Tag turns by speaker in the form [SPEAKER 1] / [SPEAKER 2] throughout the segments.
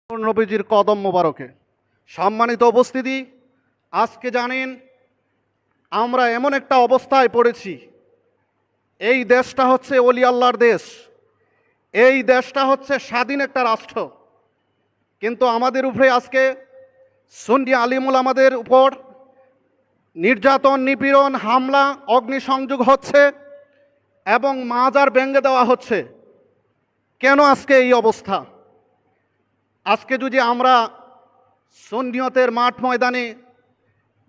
[SPEAKER 1] নবীজির কদম মোবারকে সম্মানিত উপস্থিতি, আজকে জানেন আমরা এমন একটা অবস্থায় পড়েছি। এই দেশটা হচ্ছে ওলি আল্লাহর দেশ, এই দেশটা হচ্ছে স্বাধীন একটা রাষ্ট্র, কিন্তু আমাদের উপরে আজকে সুন্নি আলিমুল আমাদের উপর নির্যাতন, নিপীড়ন, হামলা, অগ্নিসংযোগ হচ্ছে এবং মাজার ভেঙে দেওয়া হচ্ছে। কেন আজকে এই অবস্থা? আজকে যদি আমরা সুন্নিয়তের মাঠ ময়দানে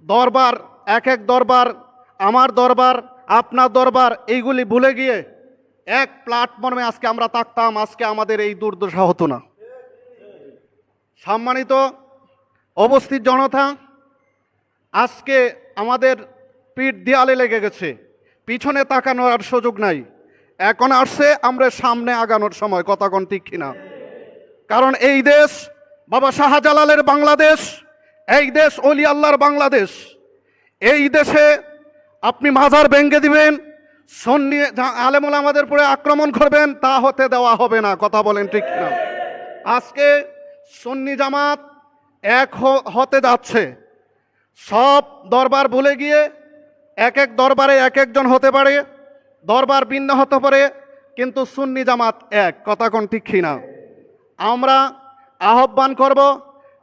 [SPEAKER 1] দরবার, এক এক দরবার, আমার দরবার, আপনার দরবার, এইগুলি ভুলে গিয়ে এক প্ল্যাটফর্মে আজকে আমরা থাকতাম, আজকে আমাদের এই দুর্দশা হতো না। সম্মানিত উপস্থিত জনতা, আজকে আমাদের পিঠ দেয়ালে লেগে গেছে, পিছনে তাকানোর আর সুযোগ নাই। এখন আসছে আমরা সামনে আগানোর সময়, কথা কোন ঠিক কিনা? কারণ এই দেশ বাবা শাহজালালের বাংলাদেশ, এই দেশ ওলি আল্লাহর বাংলাদেশ। এই দেশে আপনি মাজার ভেঙে দিবেন, সুন্নি আলেমুল আমাদের উপরে আক্রমণ করবেন, তা হতে দেওয়া হবে না। কথা বলেন ঠিক না? আজকে সুন্নি জামাত এক হতে যাচ্ছে। সব দরবার ভুলে গিয়ে এক এক দরবারে এক একজন হতে পারে, দরবার ভিন্ন হতে পারে, কিন্তু সুন্নি জামাত এক। কথা কোন ঠিক না? আমরা আহ্বান করব,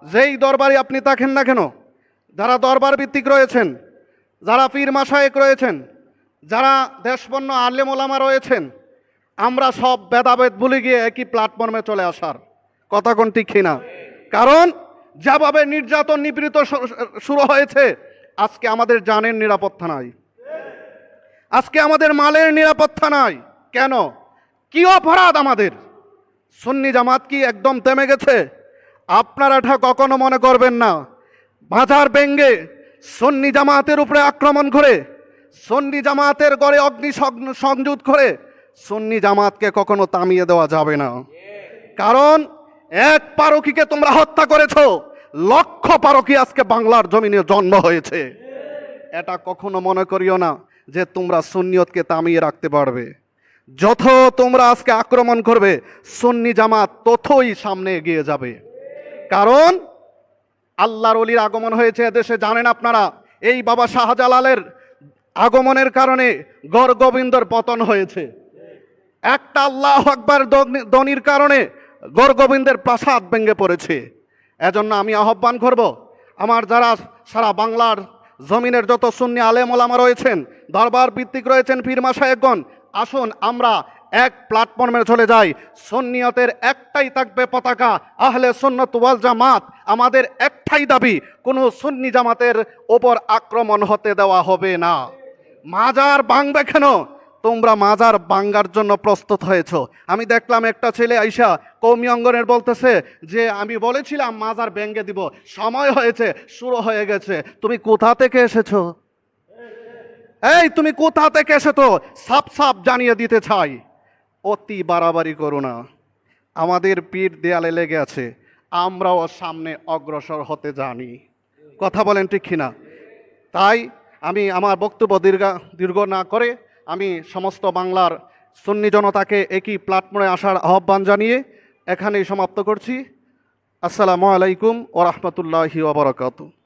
[SPEAKER 1] যেই দরবারে আপনি থাকেন না কেন, যারা দরবার ভিত্তিক রয়েছেন, যারা পীর মাশায়েখ রয়েছেন, যারা দেশপন্ন আলেম ওলামা রয়েছেন, আমরা সব ভেদাভেদ ভুলে গিয়ে একই প্ল্যাটফর্মে চলে আসার। কথা কোন ঠিক না? কারণ যেভাবে নির্যাতন, নিপীড়িত শুরু হয়েছে, আজকে আমাদের জানের নিরাপত্তা নাই, আজকে আমাদের মালের নিরাপত্তা নাই। কেন? কি অপরাধ আমাদের? সুন্নি জামাত কি একদম থেমে গেছে? আপনারা এটা কখনো মনে করবেন না। বাজার ভেঙ্গে সুন্নি জামাতের উপরে আক্রমণ করে, সুন্নি জামাতের গড়ে অগ্নি সংযোগ করে সুন্নি জামাতকে কখনো থামিয়ে দেওয়া যাবে না। কারণ এক পারকীকে তোমরা হত্যা করেছো, লক্ষ পারকী আজকে বাংলার জমিনে জন্ম হয়েছে। এটা কখনো মনে করিও না যে তোমরা সুন্নিয়তকে থামিয়ে রাখতে পারবে। যত তোমরা আজকে আক্রমণ করবে, সুন্নি জামাত ততই সামনে এগিয়ে যাবে। কারণ আল্লাহর ওলির আগমন হয়েছে এদেশে, জানেন আপনারা। এই বাবা শাহজালালের আগমনের কারণে গড় গোবিন্দর পতন হয়েছে। একটা আল্লাহু আকবার ধ্বনির কারণে গড় গোবিন্দের প্রাসাদ ভেঙে পড়েছে। এজন্য আমি আহ্বান করব, আমার যারা সারা বাংলার জমিনের যত সুন্নি আলেম ওলামা রয়েছেন, দরবার ভিত্তিক রয়েছেন, পীর মাশায়েখগণ, আসুন আমরা এক প্ল্যাটফর্মে চলে যাই। সুন্নিয়তের একটাই থাকবে পতাকা, আহলে সুন্নাত ওয়াল জামাত। আমাদের একটাই দাবি, কোনো সুন্নি জামাতের ওপর আক্রমণ হতে দেওয়া হবে না। মাজার ভাঙবে কেন? তোমরা মাজার ভাঙ্গার জন্য প্রস্তুত হয়েছ। আমি দেখলাম একটা ছেলে আইসা কওমি অঙ্গনের বলতেছে যে আমি বলেছিলাম মাজার ভেঙে দিব, সময় হয়েছে, শুরু হয়ে গেছে। তুমি কোথা থেকে এসেছো? এই তুমি কোথা থেকে এসেছো? সাপ সাপ জানিয়ে দিতে চাই, অতি বাড়াবাড়ি করো না। আমাদের পিঠ দেয়ালে লেগে আছে, আমরাও সামনে অগ্রসর হতে জানি। কথা বলেন ঠিক কিনা? তাই আমি আমার বক্তব্য দীর্ঘ না করে আমি সমস্ত বাংলার সুন্নি জনতাকে একই প্ল্যাটফর্মে আসার আহ্বান জানিয়ে এখানেই সমাপ্ত করছি। আসসালামু আলাইকুম ওয়া রাহমাতুল্লাহি ওয়া বারাকাতুহু।